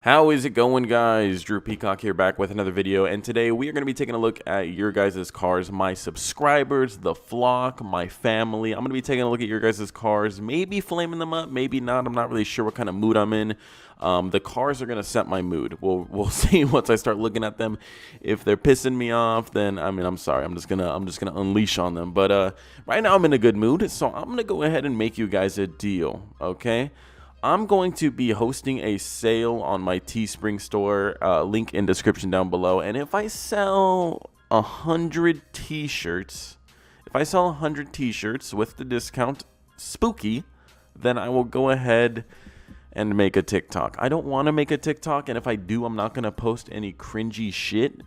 How is it going, guys? Drew Peacock here, back with another video, and today we are going to be taking a look at your guys' cars, my subscribers, the flock, my family. I'm going to be taking a look at your guys' cars, maybe flaming them up, maybe not. I'm not really sure what kind of mood I'm in. The cars are going to set my mood. We'll see once I start looking at them. If they're pissing me off, then I'm sorry. I'm just gonna unleash on them. But right now I'm in a good mood, so I'm gonna go ahead and make you guys a deal, okay? I'm going to be hosting a sale on my Teespring store, link in description down below. And if I sell 100 t-shirts, with the discount spooky, then I will go ahead and make a TikTok. I don't want to make a TikTok, and if I do, I'm not going to post any cringy shit.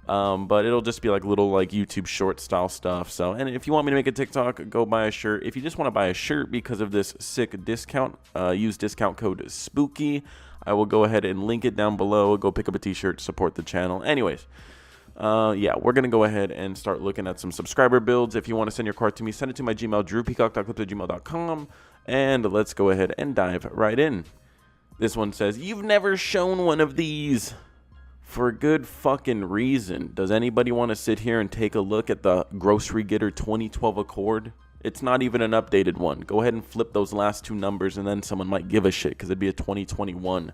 But it'll just be like little YouTube short style stuff. So, and if you want me to make a TikTok, go buy a shirt. If you just want to buy a shirt because of this sick discount, use discount code SPOOKY. I will go ahead and link it down below. Go pick up a t-shirt, support the channel. Anyways, yeah, we're going to go ahead and start looking at some subscriber builds. If you want to send your card to me, send it to my Gmail, drewpeacock.clip@gmail.com. And let's go ahead and dive right in. This one says, "You've never shown one of these." For a good fucking reason. Does anybody want to sit here and take a look at the Grocery Getter 2012 Accord? It's not even an updated one. Go ahead and flip those last two numbers and then someone might give a shit because it'd be a 2021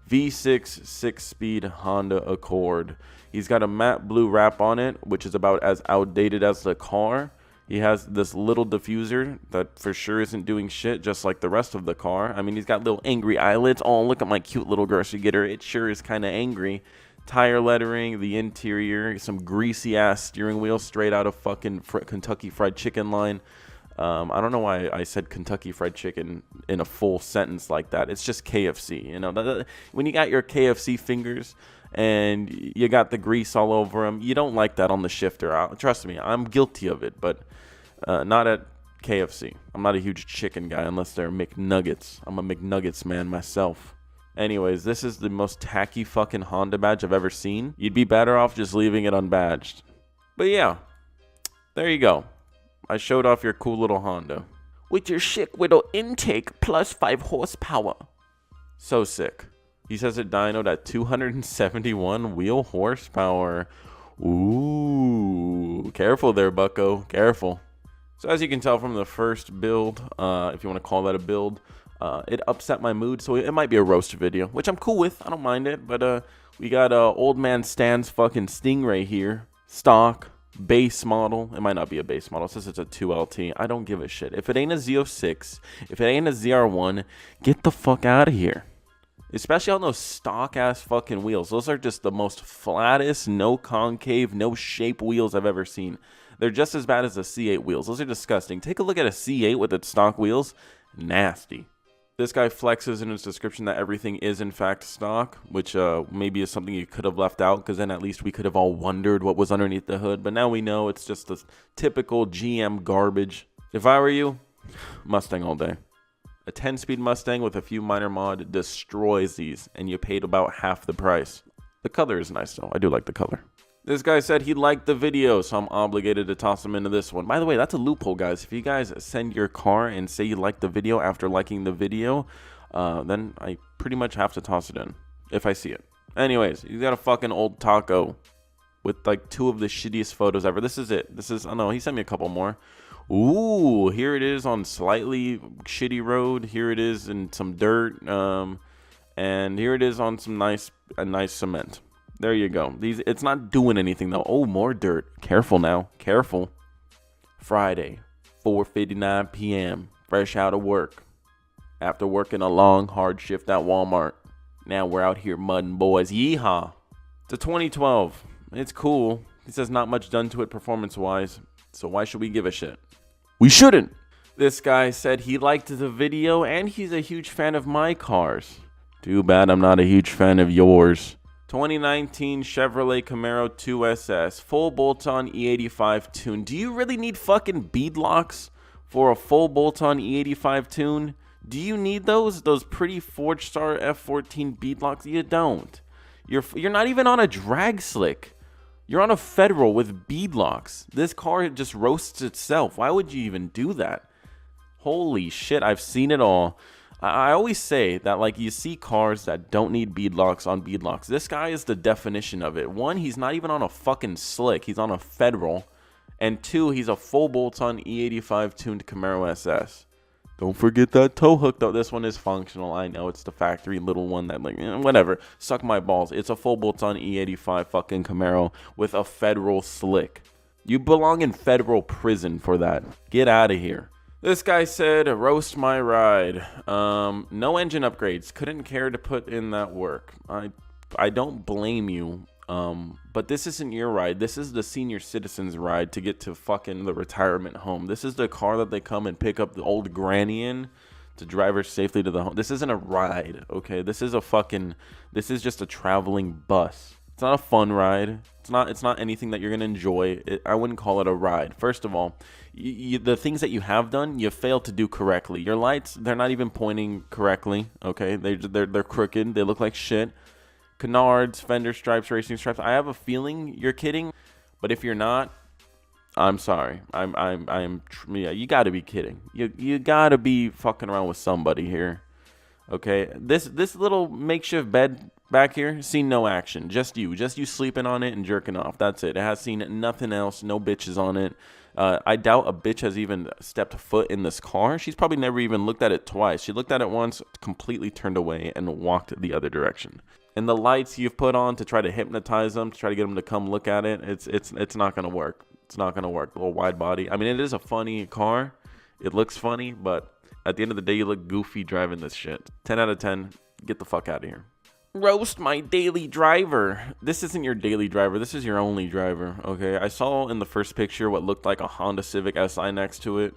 V6 6-speed Honda Accord. He's got a matte blue wrap on it, which is about as outdated as the car. He has this little diffuser that for sure isn't doing shit, just like the rest of the car. I mean, he's got little angry eyelids. Oh, look at my cute little Grocery Getter. It sure is kind of angry. Tire lettering, the interior, some greasy ass steering wheel straight out of fucking Kentucky Fried Chicken line. I don't know why I said Kentucky Fried Chicken in a full sentence like that. It's just KFC, you know. When you got your KFC fingers and you got the grease all over them, you don't like that on the shifter. Trust me, I'm guilty of it, but not at KFC. I'm not a huge chicken guy unless they're McNuggets. I'm a McNuggets man myself. Anyways, this is the most tacky fucking Honda badge I've ever seen. You'd be better off just leaving it unbadged. But yeah, there you go. I showed off your cool little Honda. With your chic little intake plus 5 horsepower. So sick. He says it dynoed at 271 wheel horsepower. Ooh, careful there, bucko. Careful. So as you can tell from the first build, if you want to call that a build, it upset my mood, so it might be a roast video, which I'm cool with. I don't mind it. But we got old man Stan's fucking Stingray here, stock base model. It might not be a base model since it's a 2LT. I don't give a shit. If it ain't a Z06, if it ain't a ZR1, get the fuck out of here. Especially on those stock ass fucking wheels. Those are just the most flattest, no concave, no shape wheels I've ever seen. They're just as bad as the C8 wheels. Those are disgusting. Take a look at a C8 with its stock wheels. Nasty. This guy flexes in his description that everything is in fact stock, which maybe is something you could have left out, because then at least we could have all wondered what was underneath the hood. But now we know it's just the typical GM garbage. If I were you, Mustang all day. A 10-speed Mustang with a few minor mod destroys these, and you paid about half the price. The color is nice though. I do like the color. This guy said he liked the video, so I'm obligated to toss him into this one. By the way, that's a loophole, guys. If you guys send your car and say you like the video after liking the video, then I pretty much have to toss it in if I see it. Anyways, he's got a fucking old taco with like 2 of the shittiest photos ever. This is it. This is, oh no, he sent me a couple more. Ooh, here it is on slightly shitty road. Here it is in some dirt. And here it is on some nice cement. There you go. It's not doing anything though. Oh, more dirt. Careful now. Careful. Friday, 4:59 p.m. Fresh out of work. After working a long, hard shift at Walmart. Now we're out here mudding, boys. Yeehaw. It's a 2012. It's cool. He says not much done to it performance-wise. So why should we give a shit? We shouldn't. This guy said he liked the video and he's a huge fan of my cars. Too bad I'm not a huge fan of yours. 2019 Chevrolet Camaro 2SS, full bolt-on E85 tune. Do you really need fucking beadlocks for a full bolt-on E85 tune? Do you need those pretty Forge Star F14 beadlocks? You don't. You're not even on a drag slick. You're on a Federal with beadlocks. This car just roasts itself. Why would you even do that? Holy shit, I've seen it all. I always say that, like, you see cars that don't need beadlocks on beadlocks. This guy is the definition of it. One, he's not even on a fucking slick. He's on a Federal. And two, he's a full bolts-on E85 tuned Camaro SS. Don't forget that tow hook, though. This one is functional. I know it's the factory little one that, like, whatever. Suck my balls. It's a full bolts-on E85 fucking Camaro with a Federal slick. You belong in federal prison for that. Get out of here. This guy said, roast my ride. No engine upgrades. Couldn't care to put in that work. I don't blame you. But this isn't your ride. This is the senior citizen's ride to get to fucking the retirement home. This is the car that they come and pick up the old granny in to drive her safely to the home. This isn't a ride, okay? This is just a traveling bus. It's not a fun ride. It's not anything that you're gonna enjoy. I wouldn't call it a ride. First of all, the things that you have done, you failed to do correctly. Your lights, they're not even pointing correctly. Okay, they're crooked. They look like shit. Canards, fender stripes, racing stripes. I have a feeling you're kidding, but if you're not, I'm sorry. Yeah, you got to be kidding. You got to be fucking around with somebody here. Okay, this little makeshift bed back here, seen no action. Just you sleeping on it and jerking off. That's it. It has seen nothing else. No bitches on it. I doubt a bitch has even stepped foot in this car. She's probably never even looked at it twice. She looked at it once, completely turned away, and walked the other direction. And the lights you've put on to try to hypnotize them, to try to get them to come look at it, it's not gonna work. It's not gonna work. The little wide body. I mean, it is a funny car. It looks funny, but at the end of the day, you look goofy driving this shit. 10 out of 10. Get the fuck out of here. Roast my daily driver. This isn't your daily driver. This is your only driver, okay? I saw in the first picture what looked like a Honda Civic Si next to it.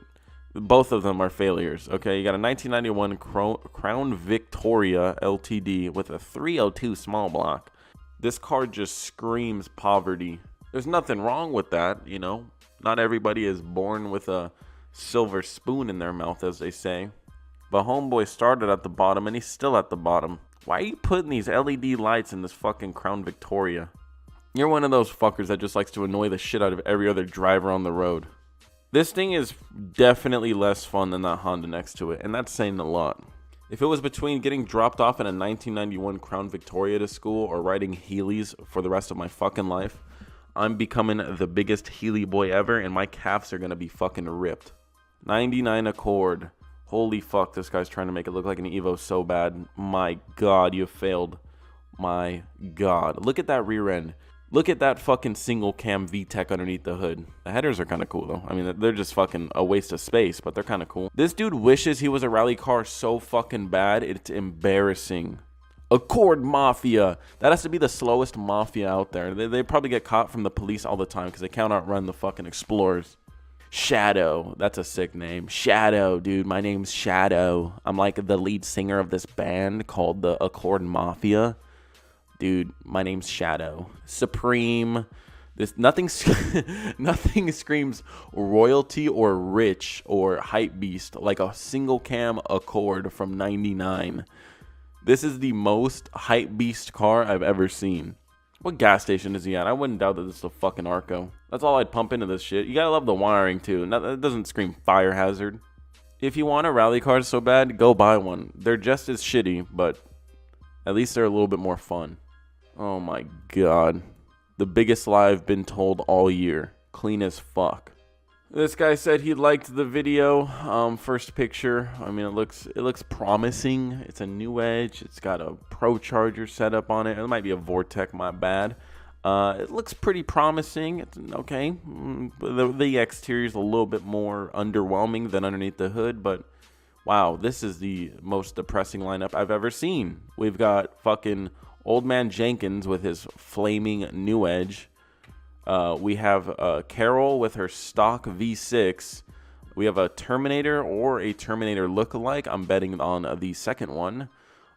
Both of them are failures, okay? You got a 1991 Crown Victoria LTD with a 302 small block. This car just screams poverty. There's nothing wrong with that, you know? Not everybody is born with a silver spoon in their mouth, as they say. But homeboy started at the bottom, and he's still at the bottom. Why are you putting these LED lights in this fucking Crown Victoria? You're one of those fuckers that just likes to annoy the shit out of every other driver on the road. This thing is definitely less fun than that Honda next to it, and that's saying a lot. If it was between getting dropped off in a 1991 Crown Victoria to school or riding Heelys for the rest of my fucking life, I'm becoming the biggest Heely boy ever, and my calves are gonna be fucking ripped. 99 Accord. Holy fuck, this guy's trying to make it look like an Evo so bad. My God, you failed. My God. Look at that rear end. Look at that fucking single cam VTEC underneath the hood. The headers are kind of cool, though. I mean, they're just fucking a waste of space, but they're kind of cool. This dude wishes he was a rally car so fucking bad, it's embarrassing. Accord Mafia. That has to be the slowest Mafia out there. They probably get caught from the police all the time because they can't outrun the fucking Explorers. Shadow. That's a sick name. Shadow, dude. My name's Shadow. I'm like the lead singer of this band called the Accord Mafia. Dude, my name's Shadow. Supreme. Nothing screams royalty or rich or hype beast like a single cam Accord from 99. This is the most hype beast car I've ever seen. What gas station is he at? I wouldn't doubt that this is a fucking Arco. That's all I'd pump into this shit. You gotta love the wiring too. That doesn't scream fire hazard. If you want a rally car so bad, go buy one. They're just as shitty, but at least they're a little bit more fun. Oh my God. The biggest lie I've been told all year. Clean as fuck. This guy said he liked the video. First picture. I mean, it looks promising. It's a new Edge. It's got a Pro Charger set up on it. It might be a Vortec, my bad. It looks pretty promising. It's okay. The exterior is a little bit more underwhelming than underneath the hood, but wow, this is the most depressing lineup I've ever seen. We've got fucking Old Man Jenkins with his flaming new Edge. We have Carol with her stock V6. We have a Terminator or a Terminator lookalike. I'm betting on the second one.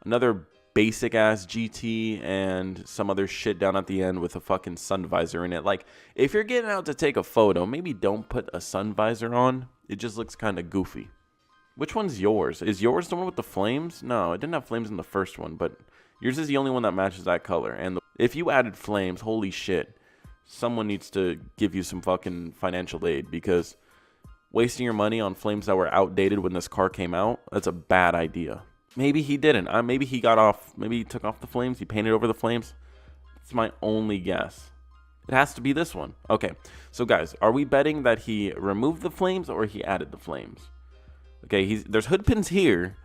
Another basic ass GT and some other shit down at the end with a fucking sun visor in it. Like, if you're getting out to take a photo, maybe don't put a sun visor on. It just looks kind of goofy. Which one's yours? Is yours the one with the flames? No, it didn't have flames in the first one, but yours is the only one that matches that color. And if you added flames, holy shit. Someone needs to give you some fucking financial aid, because wasting your money on flames that were outdated when this car came out, that's a bad idea. Maybe he didn't. Maybe he got off. Maybe he took off the flames. He painted over the flames. It's my only guess. It has to be this one. Okay, so guys, are we betting that he removed the flames or he added the flames? Okay, there's hood pins here,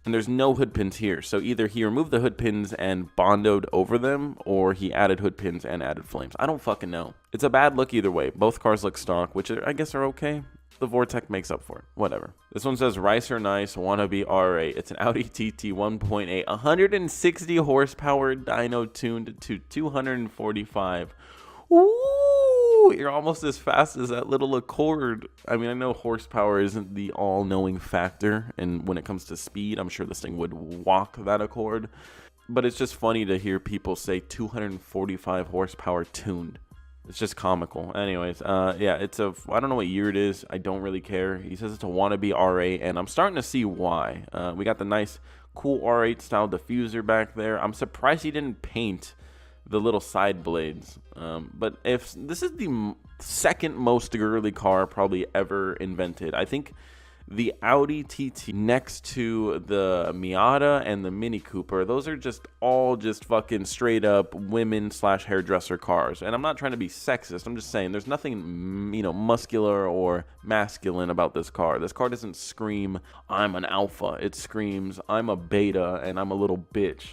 and there's no hood pins here. So either he removed the hood pins and bondoed over them, or he added hood pins and added flames. I don't fucking know. It's a bad look either way. Both cars look stock, which I guess are okay. The Vortec makes up for it. Whatever. This one says Rice or Nice Wannabe R8. It's an Audi TT 1.8, 160 horsepower dyno tuned to 245. Ooh, you're almost as fast as that little Accord. I mean, I know horsepower isn't the all-knowing factor, and when it comes to speed, I'm sure this thing would walk that Accord. But it's just funny to hear people say 245 horsepower tuned. It's just comical. Anyways, yeah, I don't know what year it is. I don't really care. He says it's a wannabe R8, and I'm starting to see why. We got the nice, cool R8 style diffuser back there. I'm surprised he didn't paint the little side blades. But if this is the second most girly car probably ever invented, I think the Audi TT next to the Miata and the Mini Cooper, those are just all just fucking straight up women / hairdresser cars. And I'm not trying to be sexist. I'm just saying there's nothing, you know, muscular or masculine about this car. This car doesn't scream, I'm an alpha. It screams, I'm a beta and I'm a little bitch.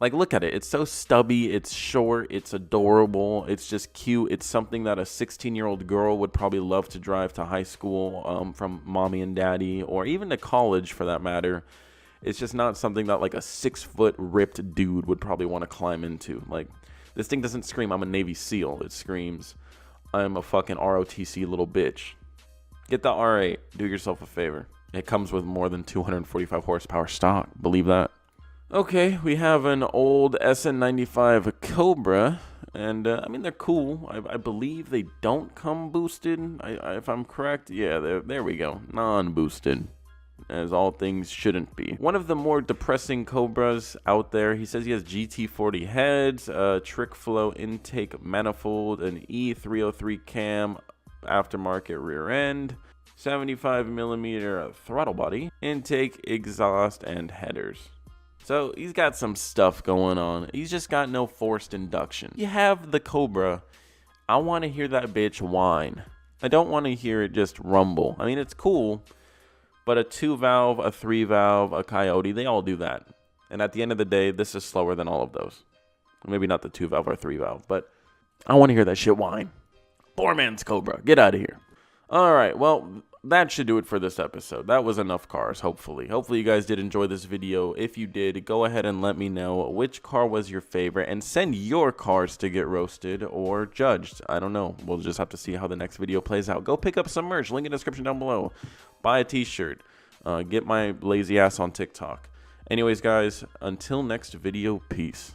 Like, look at it. It's so stubby. It's short. It's adorable. It's just cute. It's something that a 16-year-old girl would probably love to drive to high school from mommy and daddy, or even to college for that matter. It's just not something that like a 6-foot ripped dude would probably want to climb into. Like, this thing doesn't scream, I'm a Navy SEAL. It screams, I'm a fucking ROTC little bitch. Get the R8. Do yourself a favor. It comes with more than 245 horsepower stock. Believe that. Okay, we have an old SN95 Cobra, and I mean, they're cool. I believe they don't come boosted, if I'm correct. Yeah, there we go. Non-boosted, as all things shouldn't be. One of the more depressing Cobras out there. He says he has GT40 heads, trick flow intake manifold, an E303 cam, aftermarket rear end, 75mm throttle body, intake, exhaust, and headers. So he's got some stuff going on. He's just got no forced induction. You have the Cobra. I want to hear that bitch whine. I don't want to hear it just rumble. I mean, it's cool, but a 2-valve, a 3-valve, a Coyote, they all do that. And at the end of the day, this is slower than all of those. Maybe not the 2-valve or 3-valve, but I want to hear that shit whine. Poor man's Cobra. Get out of here. All right, well, that should do it for this episode. That was enough cars, hopefully. Hopefully you guys did enjoy this video. If you did, go ahead and let me know which car was your favorite, and send your cars to get roasted or judged. I don't know. We'll just have to see how the next video plays out. Go pick up some merch. Link in the description down below. Buy a t-shirt. Get my lazy ass on TikTok. Anyways, guys, until next video, peace.